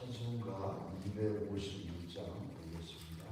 찬송가 256장 보겠습니다.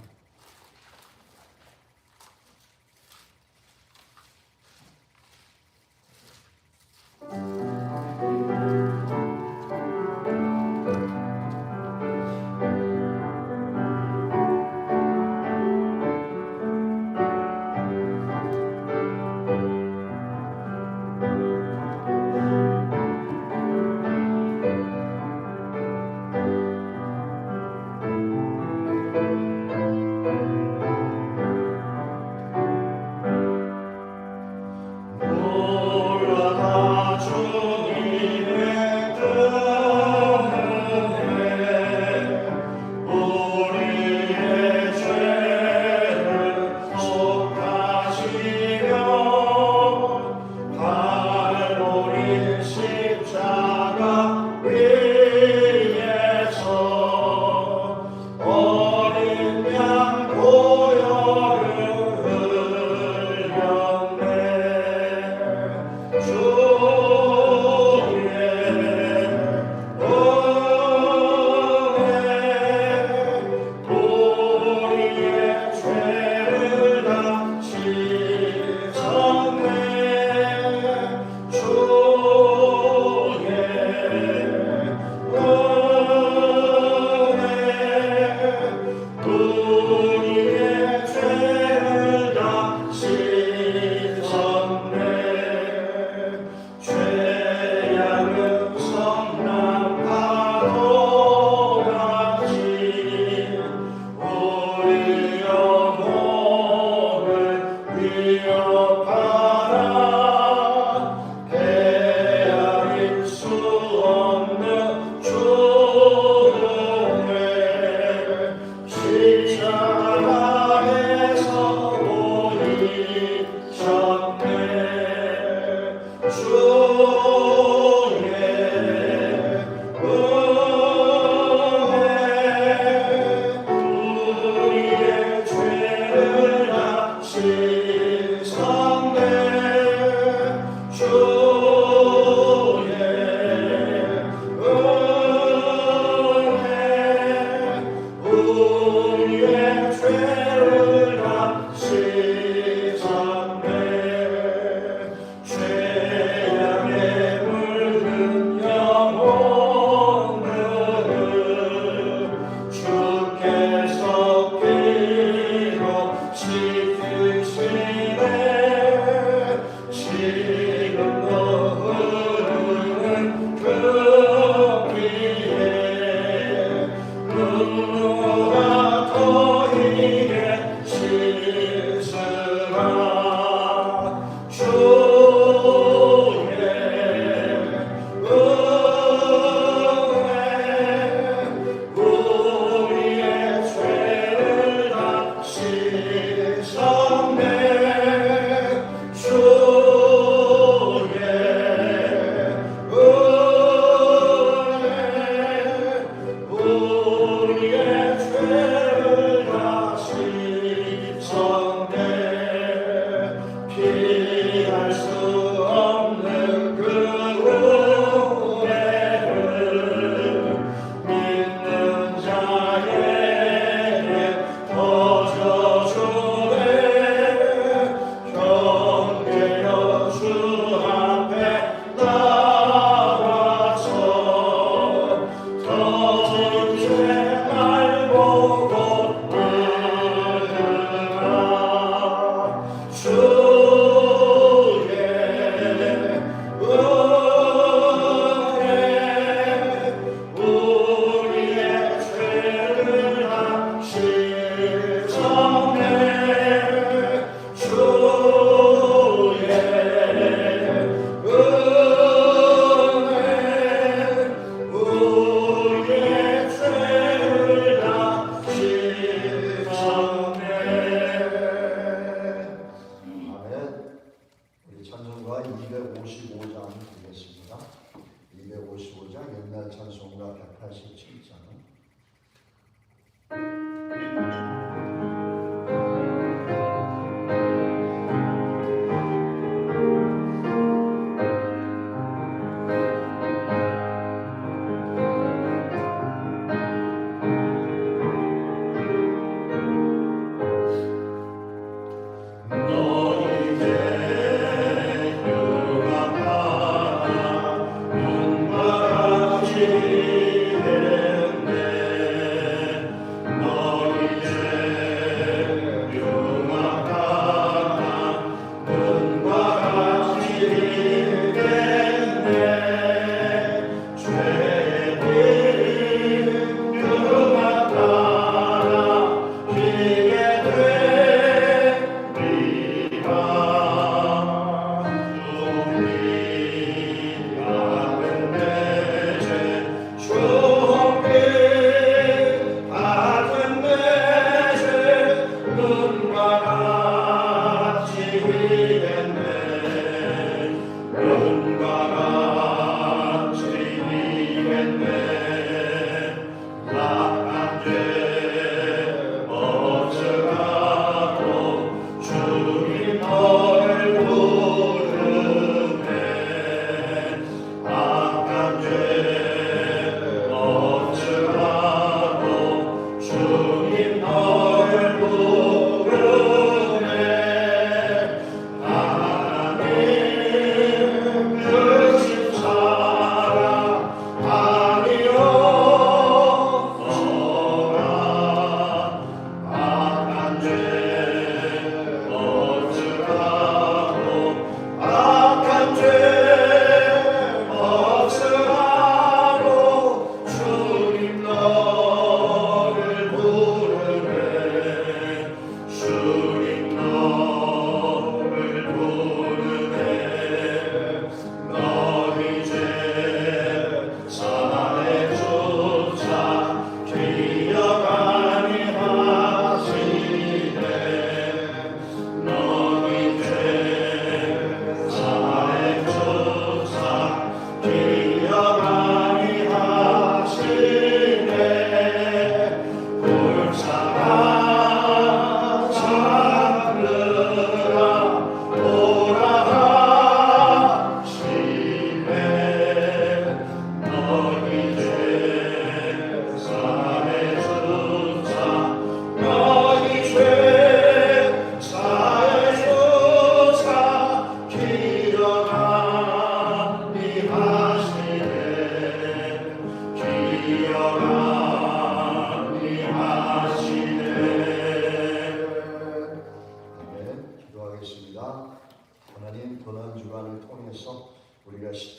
찬송가 255장 보겠습니다. 255장 옛날 찬송가 187장.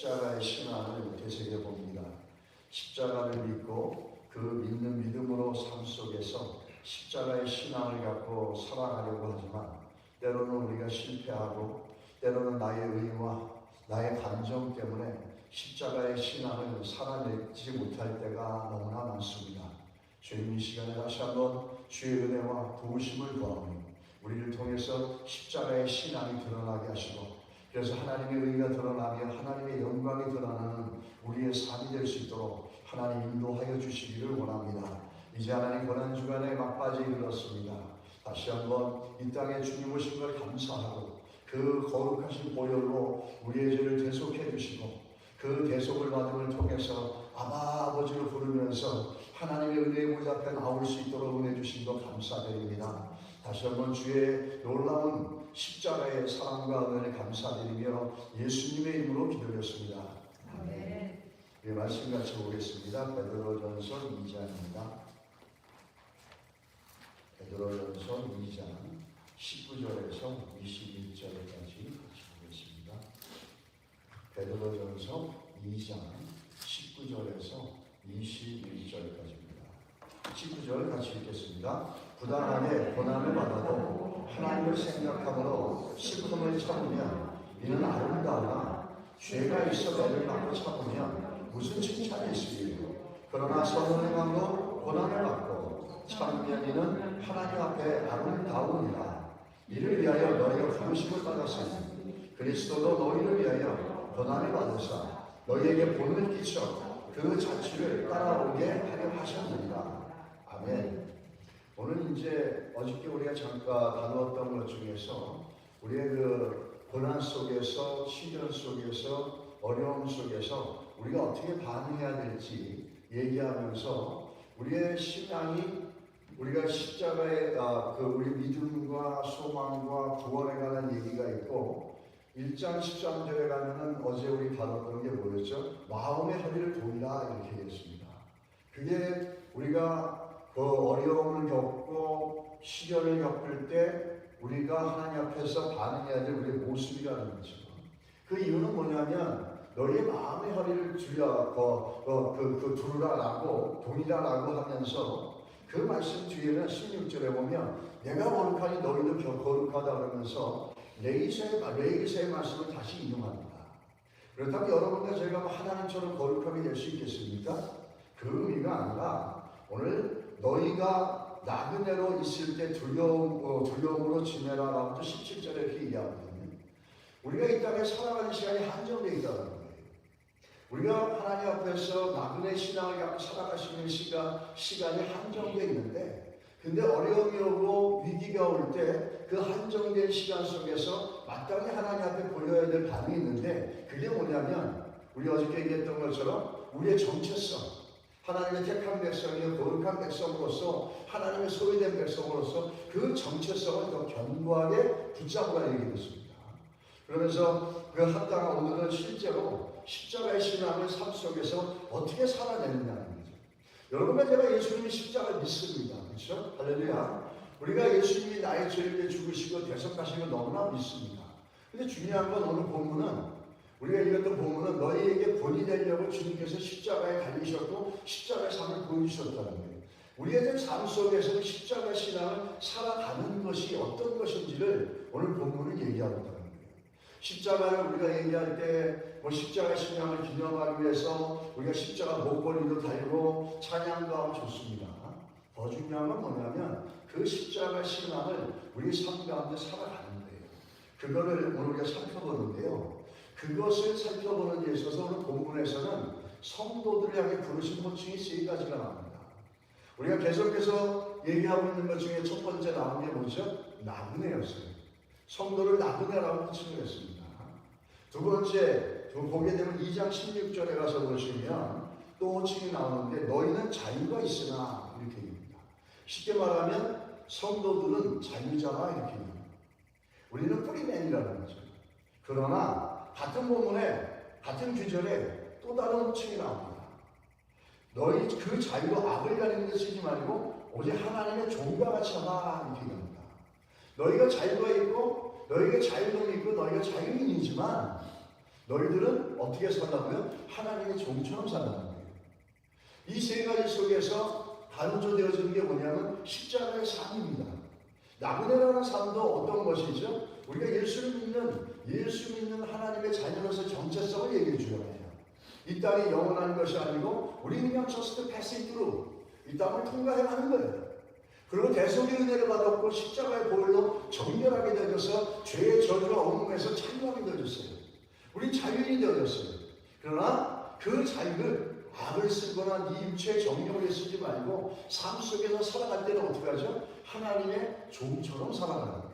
십자가의 신앙을 되새겨 봅니다. 십자가를 믿고 그 믿는 믿음으로 삶 속에서 십자가의 신앙을 갖고 살아가려고 하지만 때로는 우리가 실패하고 때로는 나의 의와 나의 감정 때문에 십자가의 신앙을 살아내지 못할 때가 너무나 많습니다. 주님, 이 시간에 다시 한번 주의 은혜와 도우심을 구하오니 우리를 통해서 십자가의 신앙이 드러나게 하시고 그래서 하나님의 의가 드러나며 하나님의 영광이 드러나는 우리의 삶이 될 수 있도록 하나님 인도하여 주시기를 원합니다. 이제 하나님 고난주간에 막바지에 이르렀습니다. 다시 한번 이 땅에 주님 오신 걸 감사하고 그 거룩하신 보혈로 우리의 죄를 대속해 주시고 그 대속을 받음을 통해서 아버지로 부르면서 하나님의 은혜의 문 앞에 나올 수 있도록 은혜 주신 것 감사드립니다. 다시 한번 주의 놀라운 십자가의 사랑과 은혜를 감사드리며 예수님의 이름으로 기도했습니다. 아멘. 이 말씀 같이 보겠습니다. 베드로전서 2장입니다. 베드로전서 2장 19절에서 21절까지 같이 보겠습니다. 베드로전서 2장 19절에서 21절까지입니다. 19절 같이 읽겠습니다. 부당하게 고난을 받아도 하나님을 생각함으로 슬픔을 참으면 이는 아름다우나 죄가 있어 애를 받고 참으면 무슨 칭찬이 있으리요. 그러나 선을 행함으로 고난을 받고 참으면 이는 하나님 앞에 아름다우니라. 이를 위하여 너희가 부르심을 받았으니 그리스도도 너희를 위하여 고난을 받으사 너희에게 본을 끼쳐 그 자취를 따라오게 하려 하셨느니라. 아멘. 오늘 이제 어저께 우리가 잠깐 다루었던 것 중에서 우리의 그 고난 속에서 시련 속에서 어려움 속에서 우리가 어떻게 반응해야 될지 얘기하면서 우리의 신앙이 우리가 십자가의 우리 믿음과 소망과 구원에 관한 얘기가 있고 1장 13절에 가면은 어제 우리 다뤘던 게 뭐였죠? 마음의 허리를 돌리라 이렇게 얘기했습니다. 그게 우리가 그 어려움을 겪고 시련을 겪을 때 우리가 하나님 앞에서 반응해야 될 우리의 모습이라는 거죠. 그 이유는 뭐냐면 너희의 마음의 허리를 두르라라고 돌리라라고 하면서 그 말씀 뒤에는 16절에 보면 내가 거룩하니 너희도 거룩하다 그러면서 레이기서의 말씀을 다시 인용합니다. 그렇다면 여러분과 제가 하나님처럼 거룩하게 될 수 있겠습니까? 그 의미가 아니라 오늘 너희가 나그네로 있을 때 두려움으로 지내라라고 17절에 이렇게 얘기하거든요. 우리가 이 땅에 살아가는 시간이 한정되어 있다는 거예요. 우리가 하나님 앞에서 나그네 신앙을 갖고 살아갈 수 있는 시간이 한정되어 있는데 근데 어려움이 오고 위기가 올 때 그 한정된 시간 속에서 마땅히 하나님 앞에 보여야 될 반응이 있는데 그게 뭐냐면 우리 어저께 얘기했던 것처럼 우리의 정체성 하나님의 택한 백성이요 거룩한 백성으로서 하나님의 소유된 백성으로서 그 정체성을 더 견고하게 붙잡으라 얘기했습니다. 그러면서 그 합당한 오늘은 실제로 십자가의 신앙을 삶 속에서 어떻게 살아내느냐는 거죠. 여러분과 제가 예수님이 십자가를 믿습니다. 그렇죠? 할렐루야. 우리가 예수님이 나의 죄를 위해 죽으시고 대속하신 걸 너무나 믿습니다. 근데 중요한 건 오늘 본문은 우리가 읽었던 본문은 너희에게 본이 되려고 주님께서 십자가에 달리셨고 십자가의 삶을 보여주셨다는 거예요. 우리의 삶 속에서는 십자가 신앙을 살아가는 것이 어떤 것인지를 오늘 본문은 얘기하고 있다는 거예요. 십자가를 우리가 얘기할 때 십자가 신앙을 기념하기 위해서 우리가 십자가 목걸이도 달고 찬양도 하고 좋습니다. 더 중요한 건 뭐냐면 그 십자가 신앙을 우리 삶 가운데 살아가는 거예요. 그거를 오늘 우리가 살펴보는데요. 그것을 살펴보는 데 있어서 오늘 본문에서는 성도들을 향해 부르신 호칭이 3가지가 나옵니다. 우리가 계속해서 얘기하고 있는 것 중에 첫 번째 나온 게 뭐죠? 나그네였어요. 성도를 나그네라고 호칭을 했습니다. 두 번째, 보게 되면 2장 16절에 가서 보시면 또 호칭이 나오는데 너희는 자유가 있으나 이렇게 얘기합니다. 쉽게 말하면 성도들은 자유자라 이렇게 얘기합니다. 우리는 프리맨이라는 거죠. 그러나 같은 본문에 같은 규절에 또 다른 호칭이 나옵니다. 너희 그 자유가 악을 가리는 데 쓰지 말고 오직 하나님의 종과 같이 하라 이렇게 얘기합니다. 너희가 자유가 있고 너희가 자유는 있고 너희가 자유인이지만 너희들은 어떻게 살라고요? 하나님의 종처럼 살라는 거예요. 이 세 가지 속에서 단조되어지는 게 뭐냐면 십자가의 삶입니다. 나그네라는 삶도 어떤 것이죠? 우리가 예수 믿는 하나님의 자녀로서 정체성을 얘기해 주어야 해요. 이 땅이 영원한 것이 아니고 우리 그냥 just passing through, 이 땅을 통과해 가는 거예요. 그리고 대속의 은혜를 받았고 십자가의 보혈로 정결하게 되어서 죄의 저주와 억눌에서 자유하게 되어졌어요. 우리 자유인이 되어졌어요. 그러나 그 자유를 악을 쓰거나 네 육체의 정욕을 쓰지 말고 삶 속에서 살아갈 때는 어떻게 하죠? 하나님의 종처럼 살아가는 거예요.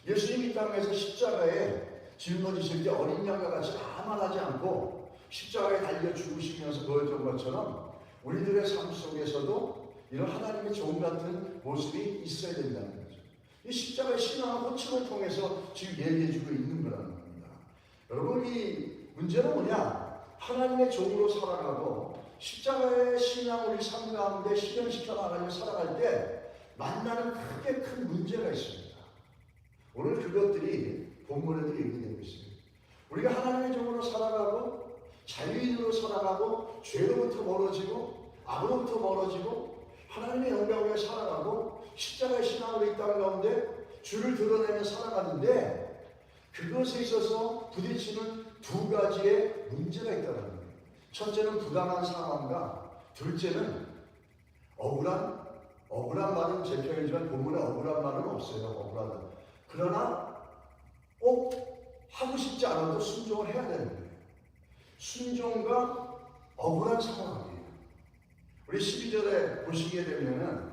예수님이 이 땅에서 십자가에 짊어지실 때 어린 양과 같이 아무 하지 않고 십자가에 달려 죽으시면서 보여준 것처럼 우리들의 삶 속에서도 이런 하나님의 종 같은 모습이 있어야 된다는 거죠. 이 십자가의 신앙의 호칭을 통해서 지금 얘기해주고 있는 거라는 겁니다. 여러분, 이 문제는 뭐냐? 하나님의 종으로 살아가고 십자가의 신앙 우리 삶 가운데 실현시켜 나가며 살아갈 때 만나는 크게 큰 문제가 있습니다. 오늘 그것들이 본문에도 얘기되고 있습니다. 우리가 하나님의 종으로 살아가고 자유인으로 살아가고 죄로부터 멀어지고 악으로부터 멀어지고 하나님의 영광을 살아가고 십자가의 신앙으로 이 땅 가운데 주를 드러내며 살아가는데 그것에 있어서 부딪히는 두 가지의 문제가 있다는 거예요. 첫째는 부당한 상황과 둘째는 억울한 말은 제 표현이지만 본문에 억울한 말은 없어요. 억울하다. 그러나 꼭 하고 싶지 않아도 순종을 해야 되는 거예요. 순종과 억울한 상황이에요. 우리 12절에 보시게 되면은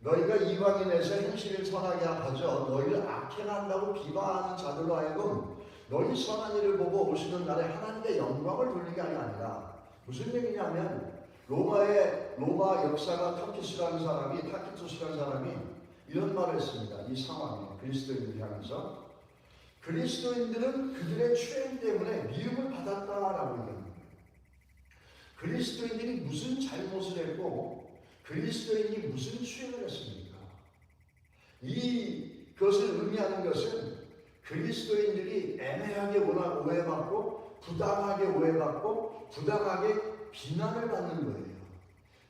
너희가 이방인에서 행실을 선하게 하죠. 너희를 악행한다고 비방하는 자들로 하여금 너희 선한 일을 보고 오시는 날에 하나님의 영광을 돌리게 하는 게 아니라 무슨 얘기냐면 로마 역사가 타키토스라는 사람이 이런 말을 했습니다. 이 상황에 그리스도인들 향해서 그리스도인들은 그들의 죄 때문에 미움을 받았다라고 얘기합니다. 그리스도인들이 무슨 잘못을 했고 그리스도인이 무슨 죄를 했습니까? 이것을 의미하는 것은 그리스도인들이 애매하게 오해받고 부당하게 오해받고 부당하게 비난을 받는 거예요.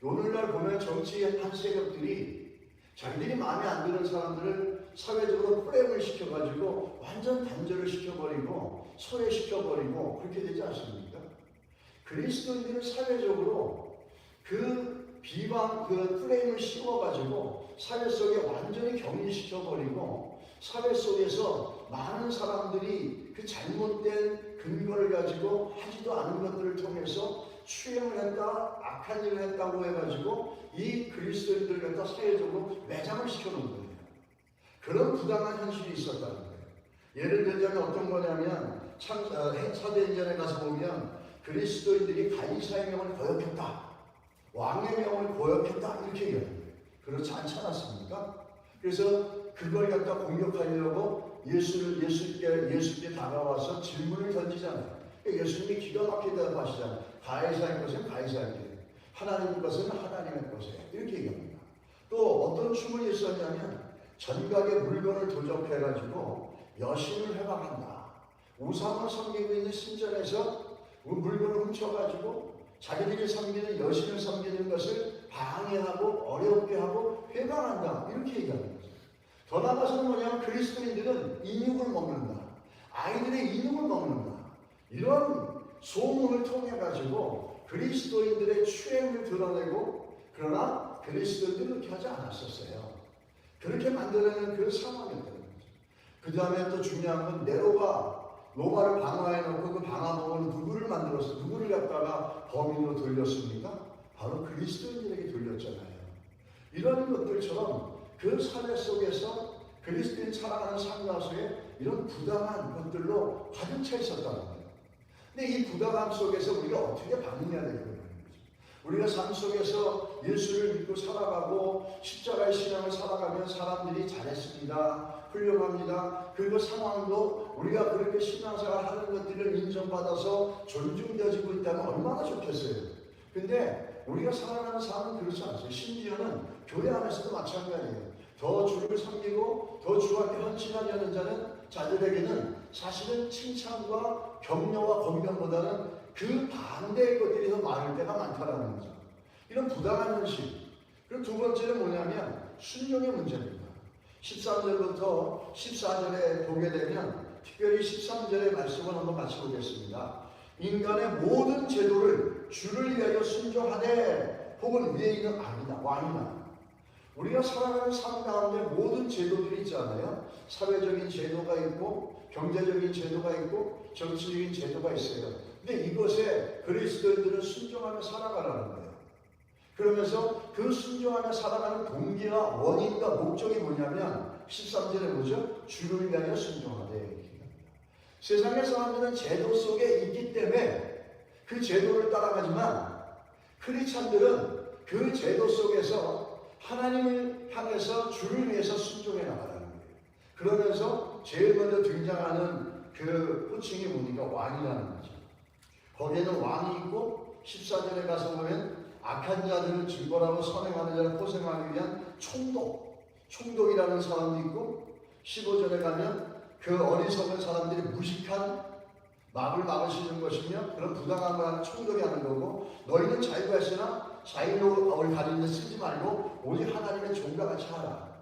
오늘날 보면 정치의 한 세력들이 자기들이 마음에 안 드는 사람들을 사회적으로 프레임을 시켜가지고 완전 단절을 시켜버리고 소외시켜버리고 그렇게 되지 않습니까? 그리스도인들은 사회적으로 그 비방, 그 프레임을 씌워가지고 사회 속에 완전히 격리시켜버리고 사회 속에서 많은 사람들이 그 잘못된 근거를 가지고 하지도 않은 것들을 통해서 추행을 했다, 악한 일을 했다고 해가지고 이 그리스도인들 갖다 사회적으로 매장을 시켜놓은 거예요. 그런 부당한 현실이 있었다는 거예요. 예를 들자면 어떤 거냐면 사도행전에 가서 보면 그리스도인들이 가이사의 명을 거역했다, 왕의 명을 거역했다 이렇게 얘기해요. 그렇지 않지 않았습니까? 그래서 그걸 갖다 공격하려고 예수께 다가와서 질문을 던지잖아요. 예수님이 기가 막히게 대답하시잖아요. 가이사의 것은 가이사에게, 하나님의 것은 하나님의 것에 이렇게 얘기합니다. 또 어떤 춤을 있었냐면 전각의 물건을 도적해가지고 여신을 해방한다. 우상을 섬기고 있는 신전에서 물건을 훔쳐가지고 자기들이 섬기는 여신을 섬기는 것을 방해하고 어렵게 하고 회방한다 이렇게 얘기하는 거죠. 더 나아가서는 뭐냐면 그리스도인들은 인육을 먹는다, 아이들의 인육을 먹는다, 이런 소문을 통해 가지고 그리스도인들의 추행을 드러내고, 그러나 그리스도인들은 그렇게 하지 않았었어요. 그렇게 만들어내는 그 상황이었다는 거죠. 그 다음에 또 중요한 건 네로가 로마를 방어해놓고 그 방어범을 누구를 만들어서 누구를 갖다가 범인으로 돌렸습니까? 바로 그리스도인들에게 돌렸잖아요. 이런 것들처럼 그 사회 속에서 그리스도인 살아가는 삶 가운데 이런 부당한 것들로 가득 차 있었다는 거예요. 근데 이 부당함 속에서 우리가 어떻게 반응해야 되는 거예요? 우리가 삶 속에서 예수를 믿고 살아가고 십자가의 신앙을 살아가면 사람들이 잘했습니다, 훌륭합니다, 그리고 상황도 우리가 그렇게 신앙생활 하는 것들을 인정받아서 존중되어지고 있다면 얼마나 좋겠어요. 근데 우리가 살아가는 삶은 그렇지 않아요. 심지어는 교회 안에서도 마찬가지예요. 더 주를 섬기고 더 주 앞에 헌신하려는 자들에게는 사실은 칭찬과 격려와 권면보다는 그 반대의 것들이 더 많을 때가 많다라는 거죠. 이런 부당한 현실. 그리고 두 번째는 뭐냐면 순종의 문제입니다. 13절부터 14절에 보게 되면 특별히 13절의 말씀을 한번 같이 보겠습니다. 인간의 모든 제도를 주를 위하여 순종하되 혹은 위에 있는 왕이나 우리가 살아가는 삶 가운데 모든 제도들이 있잖아요. 사회적인 제도가 있고 경제적인 제도가 있고 정치적인 제도가 있어요. 근데 이것에 그리스도인들은 순종하며 살아가라는 거예요. 그러면서 그 순종하며 살아가는 동기와 원인과 목적이 뭐냐면 13절에 뭐죠? 주를 위하여 순종하되. 세상의 사람들은 제도 속에 있기 때문에 그 제도를 따라가지만 크리스찬들은 그 제도 속에서 하나님을 향해서 주를 위해서 순종해 나가라는 거예요. 그러면서 제일 먼저 등장하는 그 호칭이 뭡니까? 왕이라는 거죠. 거기에는 왕이 있고 14절에 가서 보면 악한 자들을 징벌하고 선행하는 자를 포생하기 위한 총독이라는 사람도 있고 15절에 가면 그 어리석은 사람들이 무식한 마음을 막으시는 것이며 그런 부당한 걸 총독이 하는 거고 너희는 자유가 있으나 자유를 가진 데 쓰지 말고 오직 하나님의 종과 같이 하라.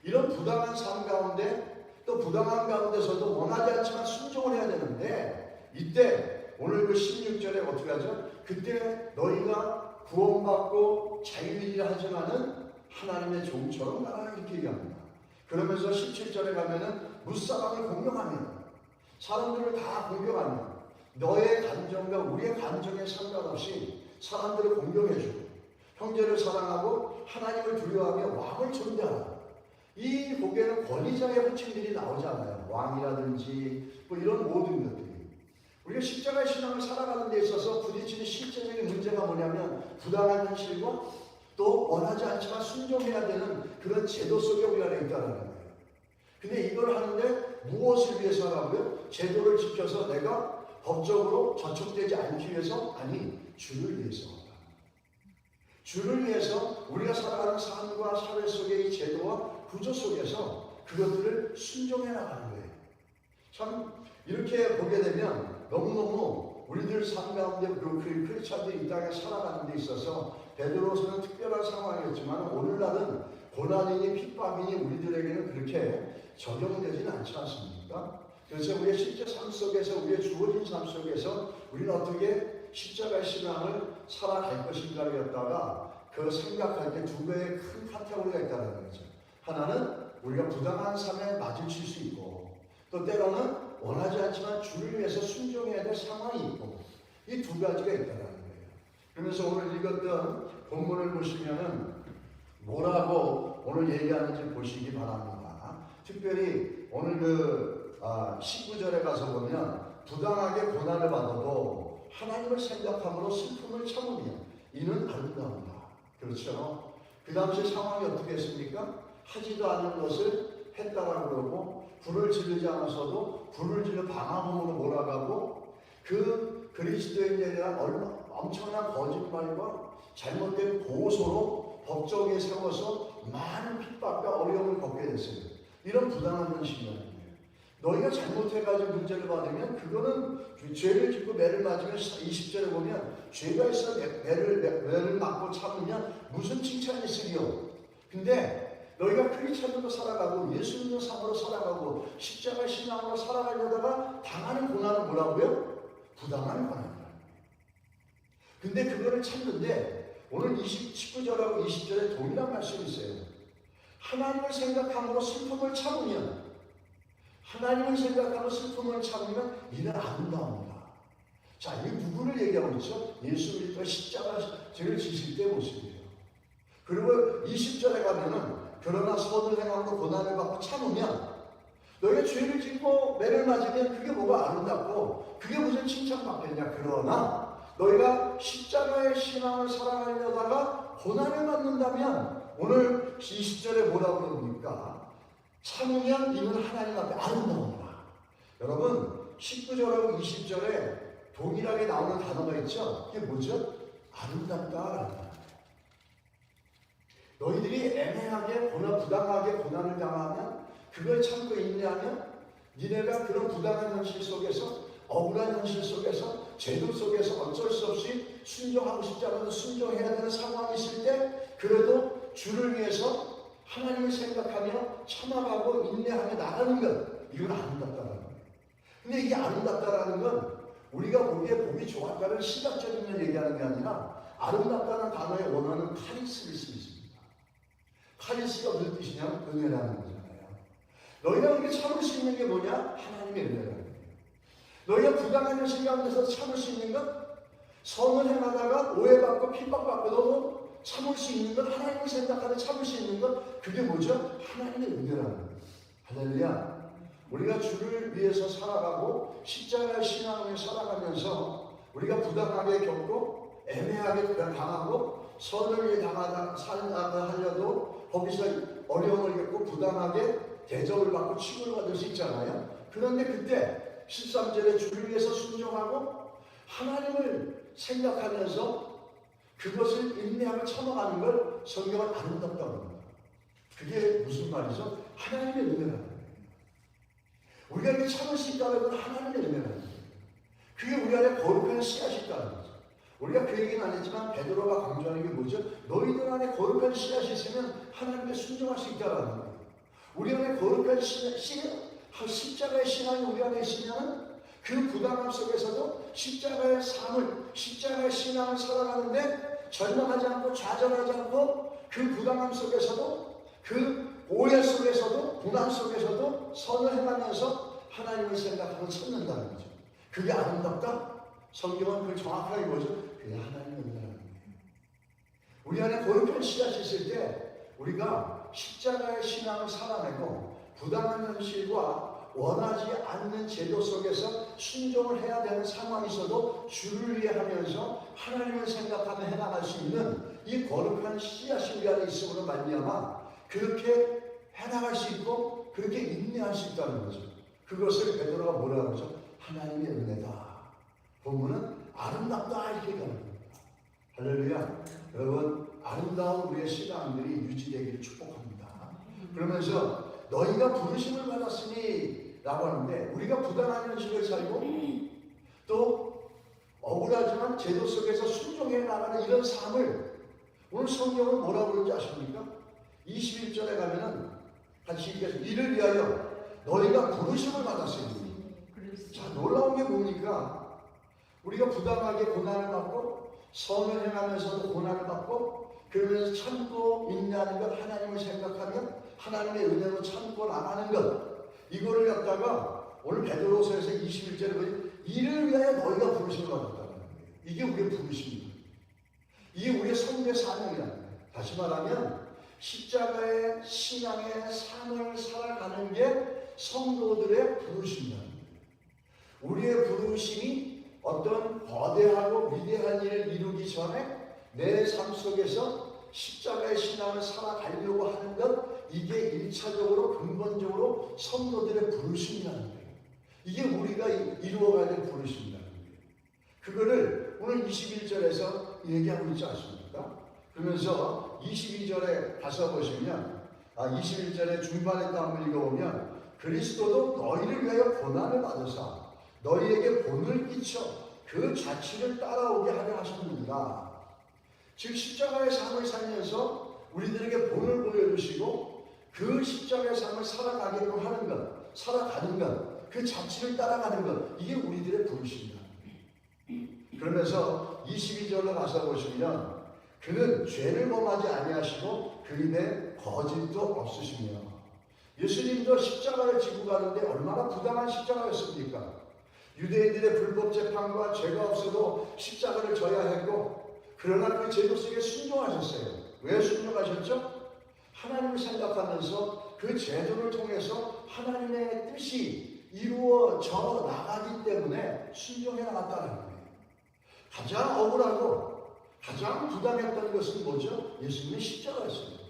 이런 부당한 삶 가운데 또 부당한 가운데서도 원하지 않지만 순종을 해야 되는데 이때 오늘 그 16절에 어떻게 하죠? 그때 너희가 구원받고 자유인이라 하지만은 하나님의 종처럼 나라를 이렇게 얘기합니다. 그러면서 17절에 가면은 무사람을 공경하며 사람들을 다 공경하며 너의 감정과 우리의 감정에 상관없이 사람들을 공경해주고 형제를 사랑하고 하나님을 두려워하며 왕을 존대하라. 이 복에는 권위자의 호칭들이 나오잖아요. 왕이라든지 뭐 이런 모든 것들이 우리가 십자가의 신앙을 살아가는 데 있어서 부딪히는 실제적인 문제가 뭐냐면 부당한 현실과 또 원하지 않지만 순종해야 되는 그런 제도 속에 우리가 있다는 거예요. 근데 이걸 하는데 무엇을 위해서 하라고요? 제도를 지켜서 내가 법적으로 저촉되지 않기 위해서? 아니, 주를 위해서. 주를 위해서 우리가 살아가는 삶과 사회 속의 이 제도와 구조 속에서 그것들을 순종해 나가는 거예요. 참 이렇게 보게 되면 너무너무 우리들 삶 가운데 그 크리스찬들이 이 땅에 살아가는 데 있어서 베드로서는 특별한 상황이었지만 오늘날은 고난이니 핍박이니 우리들에게는 그렇게 적용되지는 않지 않습니까? 그래서 우리의 실제 삶 속에서 우리의 주어진 삶 속에서 우리는 어떻게 십자가의 신앙을 살아갈 것인가를 갖다가 그 생각할 때 두 개의 큰 카테고리가 있다는 거죠. 하나는 우리가 부당한 삶에 마주칠 수 있고 또 때로는 원하지 않지만 주를 위해서 순종해야 될 상황이 있고 이 두 가지가 있다는 거예요. 그러면서 오늘 읽었던 본문을 보시면은 뭐라고 오늘 얘기하는지 보시기 바랍니다. 특별히 오늘 19절에 가서 보면 부당하게 고난을 받아도 하나님을 생각함으로 슬픔을 참으면 이는 아름다운다. 그렇죠? 그 당시 상황이 어떻게 했습니까? 하지도 않는 것을 했다라고 그러고 불을 지르지 않아서도 불을 지르 방화범으로 몰아가고 그 그리스도인에 대한 엄청난 거짓말과 잘못된 고소로 법정에 세워서 많은 핍박과 어려움을 겪게 됐어요. 이런 부당한 현실이라는 거예요. 너희가 잘못해가지고 문제를 받으면 그거는 죄를 짓고 매를 맞으면 20절에 보면 죄가 있어 매를 맞고 참으면 무슨 칭찬이 있으리요. 근데 너희가 크리스찬으로 살아가고 예수 믿는 삶으로 살아가고 십자가 신앙으로 살아가려다가 당하는 고난은 뭐라고요? 부당한 고난이라는 거예요. 근데 그거를 찾는데 오늘 19절하고 20절에 동일한 말씀이 있어요. 하나님을 생각함으로 슬픔을 참으면 하나님을 생각하고 슬픔을 참으면 이는 아름다웁니다. 자, 이 누구를 얘기하고 있죠? 예수 그리스도가 십자가를 지실 때 모습이에요. 그리고 20절에 가면은 그러나 선을 행함으로 고난을 받고 참으면 너희가 죄를 짓고 매를 맞으면 그게 뭐가 아름답고 그게 무슨 칭찬받겠냐. 그러나 너희가 십자가의 신앙을 살아가려다가 고난을 받는다면 오늘 20절에 뭐라고 그럽니까? 참으면 이는 하나님 앞에 아름다운다. 여러분 19절하고 20절에 동일하게 나오는 단어가 있죠? 이게 뭐죠? 아름답다라는 거예요. 너희들이 애매하게 부당하게 고난을 당하면 그걸 참고 인내하면 니네가 그런 부당한 현실 속에서, 억울한 현실 속에서, 제도 속에서 어쩔 수 없이 순종하고 싶지 않아도 순종해야 되는 상황이 있을 때 그래도 주를 위해서 하나님을 생각하며 참아가고 인내하며 나가는 것, 이건 아름답다라는 거예요. 근데 이게 아름답다라는 건 우리가 보기에 보기 좋았다는 시각적인 걸 얘기하는 게 아니라 아름답다는 단어에 원하는 카리스를 쓰겠습니다. 카리스가 무슨 뜻이냐면 은혜라는 거잖아요. 너희가 이렇게 참을 수 있는 게 뭐냐? 하나님의 은혜라는 거예요. 너희가 부당한 현실 가운데서 참을 수 있는 것, 선을 행하다가 오해받고 핍박받고도 참을 수 있는 것, 하나님을 생각하며 참을 수 있는 것, 그게 뭐죠? 하나님의 은혜라는 거예요. 할렐루야. 우리가 주를 위해서 살아가고 십자가의 신앙을 살아가면서 우리가 부당하게 겪고 애매하게 당하고 선을 위해 살다가 하려도 거기서 어려움을 겪고 부당하게 대접을 받고 취급을 받을 수 있잖아요. 그런데 그때 13절에 주를 위해서 순종하고 하나님을 생각하면서 그것을 인내하며 참아가는 걸 성경은 아름답다고 합니다. 그게 무슨 말이죠? 하나님의 은혜라는 거예요. 우리가 이렇게 참을 수 있다는 건 하나님의 은혜라는 거예요. 그게 우리 안에 거룩한 씨앗이 있다는 거죠. 우리가 그 얘기는 안 했지만 베드로가 강조하는 게 뭐죠? 너희들 안에 거룩한 씨앗이 있으면 하나님께 순종할 수 있다는 거예요. 우리 안에 거룩한 십자가의 신앙이 우리 안에 있으면 그 부당함 속에서도 십자가의 삶을, 십자가의 신앙을 살아가는데 절망하지 않고 좌절하지 않고 그 부당함 속에서도 그 오해 속에서도 고난 속에서도 선을 행하면서 하나님을 생각하고 찾는다는 거죠. 그게 아름답다? 성경은 그걸 정확하게 뭐죠? 그게 하나님의 은혜라는 거예요. 우리 안에 거룩한 씨앗이 있을 때 우리가 십자가의 신앙을 살아내고 부당한 현실과 원하지 않는 제도 속에서 순종을 해야 되는 상황이 있어도 주를 위해 하면서 하나님을 생각하며 해나갈 수 있는 이 거룩한 씨앗이 우리 안에 있음으로 말미암아 그렇게 해나갈 수 있고 그렇게 인내할 수 있다는 거죠. 그것을 베드로가 뭐라 그러죠? 하나님의 은혜다. 본문은 아름답다 이렇게 얘기하는 겁니다. 할렐루야. 여러분, 아름다운 우리의 신앙들이 유지되기를 축복합니다. 그러면서 너희가 부르심을 받았으니 라고 하는데 우리가 부당한 현실을 살고 또 억울하지만 제도 속에서 순종해 나가는 이런 삶을 오늘 성경은 뭐라고 그러는지 아십니까? 21절에 가면은 같이 읽겠습니다. 이를 위하여 너희가 부르심을 받았으니. 자, 놀라운 게 뭡니까? 우리가 부당하게 고난을 받고 선을 행하면서도 고난을 받고 그러면서 참고 인내하는 것, 하나님을 생각하며 하나님의 은혜로 참고 나가는 것, 이거를 갖다가 오늘 베드로서에서 21절에 보니 이를 위하여 너희가 부르심을 받았다는 거예요. 이게 우리의 부르심입니다. 이게 우리의 성도의 사명이라는 거예요. 다시 말하면 십자가의 신앙의 삶을 살아가는 게 성도들의 부르심이라는 거예요. 우리의 부르심이 어떤 거대하고 위대한 일을 이루기 전에 내 삶 속에서 십자가의 신앙을 살아가려고 하는 것, 이게 1차적으로 근본적으로 성도들의 부르심이라는 거예요. 이게 우리가 이루어가야 될 부르심이라는 거예요. 그거를 오늘 21절에서 얘기하고 있지 않습니까? 그러면서 22절에 가서 보시면 21절의 중반에 또 한번 읽어보면 그리스도도 너희를 위하여 고난을 받으사 너희에게 본을 끼쳐 그 자취를 따라오게 하려 하셨느니라. 즉 십자가의 삶을 살면서 우리들에게 본을 보여주시고 그 십자가의 삶을 살아가게끔 하는 것, 살아가는 것, 그 자취를 따라가는 것, 이게 우리들의 부르심이다. 그러면서 22절로 가서 보시면 그는 죄를 범하지 아니하시고 그 입에 거짓도 없으시며. 예수님도 십자가를 지고 가는데 얼마나 부당한 십자가였습니까? 유대인들의 불법 재판과 죄가 없어도 십자가를 져야 했고 그러나 그 제도 속에 순종하셨어요. 왜 순종하셨죠? 하나님을 생각하면서 그 제도를 통해서 하나님의 뜻이 이루어져 나가기 때문에 순종해 나갔다는 거예요. 가장 억울하고 가장 부당했던 것은 뭐죠? 예수님의 십자가였습니다.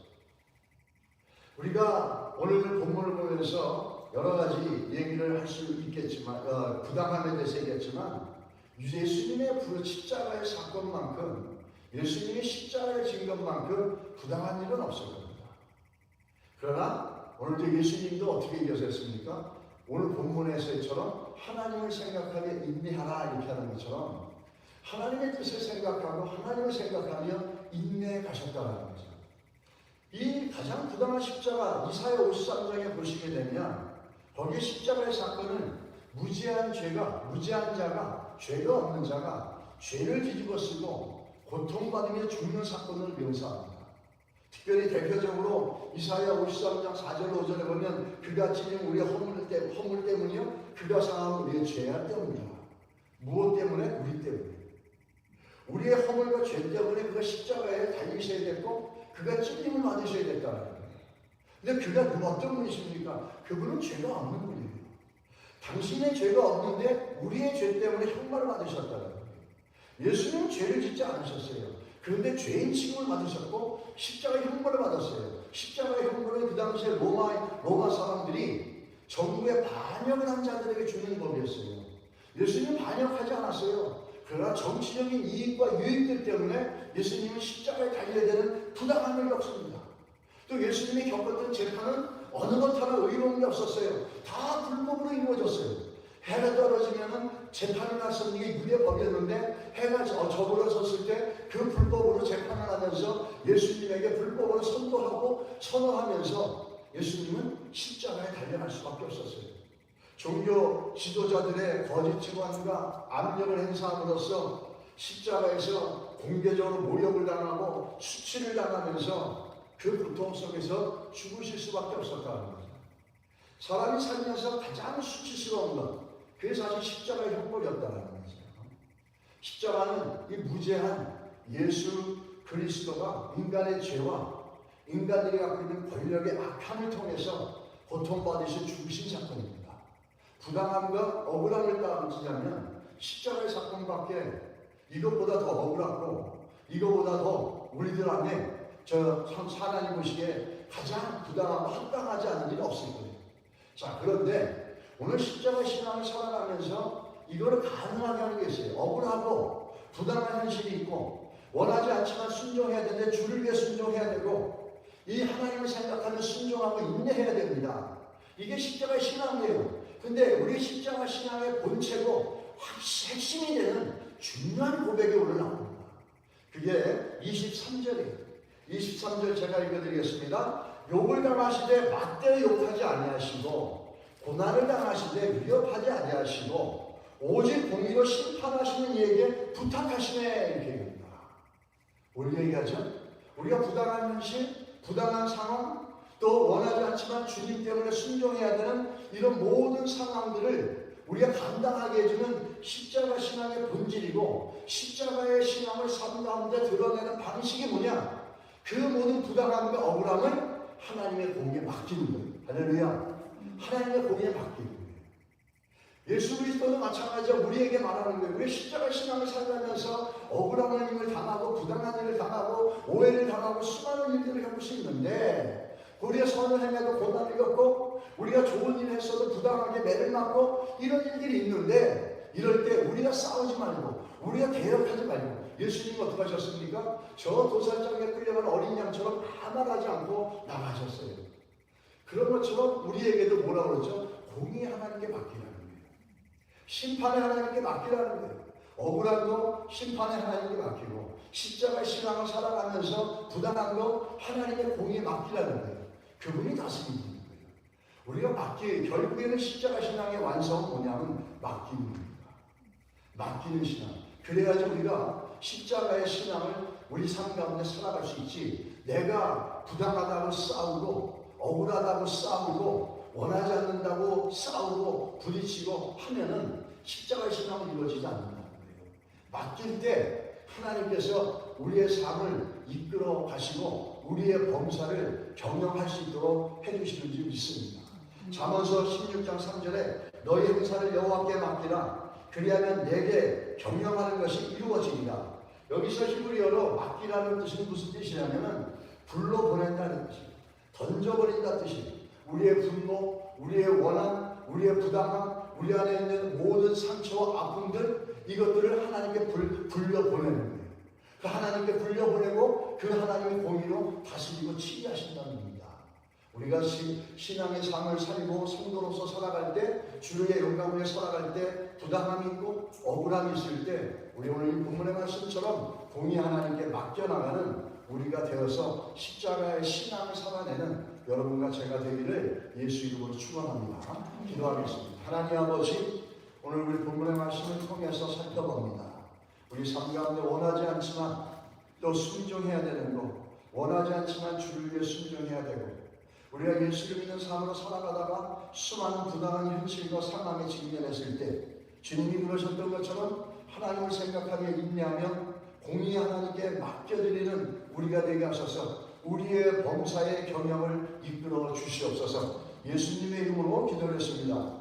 우리가 오늘 본문을 보면서 여러 가지 얘기를 할 수 있겠지만 부당함에 대해서 얘기했지만 예수님의 십자가의 사건만큼 예수님이 십자가에 진 것만큼 부당한 일은 없을 겁니다. 그러나 오늘도 예수님도 어떻게 이겨서 했습니까? 오늘 본문에서처럼 하나님을 생각하며 인내하라 이렇게 하는 것처럼 하나님의 뜻을 생각하고 하나님을 생각하며 인내해 가셨다는 거죠. 이 가장 부당한 십자가 이사야 53장에 보시게 되면 거기 십자가의 사건은 무죄한 자가 죄가 없는 자가 죄를 뒤집어 쓰고 고통받으며 죽는 사건을 묘사합니다. 특별히 대표적으로 이사야 53장 4절 5절에 보면 그가 찔린 우리의 허물 때문이요 그가 상한 우리의 죄악 때문이다. 무엇 때문에? 우리 때문에. 우리의 허물과 죄 때문에 그가 십자가에 달리셔야 됐고 그가 찔림을 받으셔야 됐다는 거예요. 근데 그가 어떤 분이십니까? 그분은 죄가 없는 분이에요. 당신의 죄가 없는데 우리의 죄 때문에 형벌을 받으셨다는 거예요. 예수님은 죄를 짓지 않으셨어요. 그런데 죄인 취급을 받으셨고 십자가의 형벌을 받았어요. 십자가의 형벌은 그 당시에 로마 사람들이 정부에 반역을 한 자들에게 주는 법이었어요. 예수님은 반역하지 않았어요. 그러나 정치적인 이익과 유익들 때문에 예수님은 십자가에 달려야 되는 부당함을 겪습니다. 또 예수님이 겪었던 재판은 어느 것 하나 의로운 게 없었어요. 다 불법으로 이루어졌어요. 해가 떨어지면은 재판을 나서는 게 유례법이었는데 해가 저물어섰을 때 그 불법으로 재판을 하면서 예수님에게 불법으로 선언하면서 예수님은 십자가에 달려갈 수밖에 없었어요. 종교 지도자들의 거짓 증언과 압력을 행사함으로써 십자가에서 공개적으로 모욕을 당하고 수치를 당하면서 그 고통 속에서 죽으실 수밖에 없었다는 거죠. 사람이 살면서 가장 수치스러운 것, 그게 사실 십자가의 형벌이었다는 거죠. 십자가는 이 무죄한 예수 그리스도가 인간의 죄와 인간들이 갖고 있는 권력의 악함을 통해서 고통받으신 죽으신 사건입니다. 부당함과 억울함을 따지자면 십자가의 사건밖에 이것보다 더 억울하고 이것보다 더 우리들 안에 하나님 보시기에 가장 부당하고 합당하지 않은 일이 없을 거예요. 자, 그런데 오늘 십자가 신앙을 살아가면서 이거를 가능하게 하는 게 있어요. 억울하고 부당한 현실이 있고 원하지 않지만 순종해야 되는데 주를 위해 순종해야 되고 이 하나님을 생각하며 순종하고 인내해야 됩니다. 이게 십자가 신앙이에요. 근데 우리 십자가 신앙의 본체고 핵심이 되는 중요한 고백이 오늘 나옵니다. 그게 23절이에요. 23절 제가 읽어드리겠습니다. 욕을 당하시되 맞대어 욕하지 아니하시고 고난을 당하시되 위협하지 아니하시고 오직 공의로 심판하시는 이에게 부탁하시네 이렇게 얘기합니다. 뭘 얘기하죠? 우리가 부당한 현실, 부당한 상황, 또 원하지 않지만 주님 때문에 순종해야 되는 이런 모든 상황들을 우리가 감당하게 해주는 십자가 신앙의 본질이고 십자가의 신앙을 삶 가운데 드러내는 방식이 뭐냐? 그 모든 부당함과 억울함을 하나님의 공에 맡기는 거예요. 할렐루야. 하나님의 공에 맡기는 거예요. 예수 그리스도도 마찬가지로 우리에게 말하는 거예요. 우리 십자가 신앙을 살면서 억울한 일을 당하고 부당한 일을 당하고 오해를 당하고 수많은 일들을 겪을 수 있는데 우리가 선을 행해도 고난을 겪고 우리가 좋은 일을 했어도 부당하게 매를 맞고 이런 일들이 있는데 이럴 때 우리가 싸우지 말고 우리가 대역하지 말고 예수님이 어떻게 하셨습니까? 저 도살장에 끌려간 어린 양처럼 아무 말하지 않고 나가셨어요. 그런 것처럼 우리에게도 뭐라 그러죠? 공의 하나님께 맡기라는 거예요. 심판의 하나님께 맡기라는 거예요. 억울한 거 심판의 하나님께 맡기고 십자가의 신앙을 살아가면서 부당한 거 하나님의 공의에 맡기라는 거예요. 그분이 다스리는 거예요. 우리가 결국에는 십자가 신앙의 완성은 뭐냐면 맡기는 겁니다. 맡기는 신앙. 그래야지 우리가 십자가의 신앙을 우리 삶 가운데 살아갈 수 있지. 내가 부당하다고 싸우고 억울하다고 싸우고 원하지 않는다고 싸우고 부딪히고 하면은 십자가의 신앙은 이루어지지 않는다는 거예요. 맡길 때 하나님께서 우리의 삶을 이끌어 가시고 우리의 범사를 경영할 수 있도록 해주시는 줄 믿습니다. 잠언서 16장 3절에 너희 행사를 여호와께 맡기라. 그리하면 내게 경영하는 것이 이루어지리라. 여기서 히브리어로 맡기라는 뜻은 무슨 뜻이냐면 불로 보낸다는 뜻이에요. 던져버린다는 뜻이에요. 우리의 분노, 우리의 원한, 우리의 부당함, 우리 안에 있는 모든 상처와 아픔들 이것들을 하나님께 불려보내는 거예요. 그 하나님께 불려보내고 그 하나님의 공의로 다스리고 치유하신다는 겁니다. 우리가 신앙의 삶을 살고 성도로서 살아갈 때, 주의 영광을 살아갈 때 부당함이 있고 억울함이 있을 때 우리 오늘 이 본문의 말씀처럼 공의 하나님께 맡겨나가는 우리가 되어서 십자가의 신앙을 살아내는 여러분과 제가 되기를 예수 이름으로 축원합니다. 기도하겠습니다. 하나님 아버지, 오늘 우리 본문의 말씀을 통해서 살펴봅니다. 우리 삶 가운데 원하지 않지만 또 순종해야 되는 것, 원하지 않지만 주를 위해 순종해야 되고, 우리가 예수를 믿는 삶으로 살아가다가 수많은 부당한 현실과 상황에 직면했을 때 주님이 그러셨던 것처럼 하나님을 생각하며 인내하며 공의 하나님께 맡겨드리는 우리가 되게 하셔서 우리의 범사의 경영을 이끌어 주시옵소서. 예수님의 이름으로 기도했습니다.